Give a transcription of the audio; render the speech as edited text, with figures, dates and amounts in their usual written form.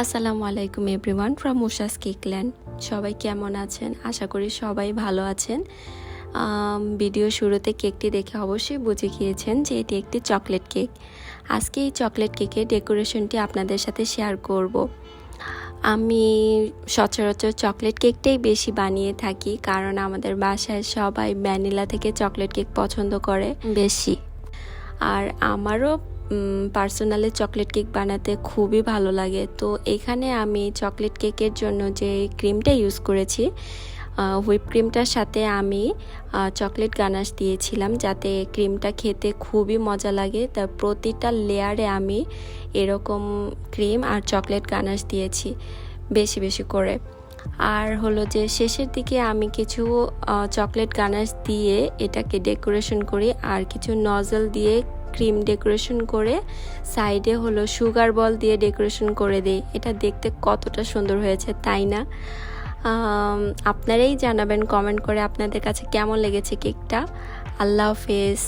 আসসালামু আলাইকুম everyone from উষাস কেকল্যান্ড। সবাই কেমন আছেন? আশা করি সবাই ভালো আছেন। ভিডিও শুরুতে কেকটি দেখে অবশ্যই বুঝে গিয়েছেন যে এটি একটি চকলেট কেক। আজকে এই চকলেট কেকের ডেকোরেশনটি আপনাদের সাথে শেয়ার করব। আমি সচরাচর চকলেট কেকটাই বেশি বানিয়ে থাকি, কারণ আমাদের বাসায় সবাই ভ্যানিলা থেকে চকলেট কেক পছন্দ করে বেশি। আর আমারও পার্সোনালি চকলেট কেক বানাতে খুবই ভালো লাগে। তো এখানে আমি চকলেট কেকের জন্য যে ক্রিমটা ইউজ করেছি, হুইপ ক্রিমটার সাথে আমি চকলেট গানাশ দিয়েছিলাম যাতে ক্রিমটা খেতে খুবই মজা লাগে। তার প্রতিটা লেয়ারে আমি এরকম ক্রিম আর চকলেট গানাশ দিয়েছি বেশি বেশি করে। আর হলো যে শেষের দিকে আমি কিছু চকলেট গানাশ দিয়ে এটাকে ডেকোরেশন করি, আর কিছু নজল দিয়ে ক্রিম ডেকোরেশন করে সাইডে হলো সুগার বল দিয়ে ডেকোরেশন করে দিই। এটা দেখতে কতটা সুন্দর হয়েছে, তাই না? আপনারাই জানাবেন কমেন্ট করে আপনাদের কাছে কেমন লেগেছে কেকটা। আল্লাহ হাফেজ।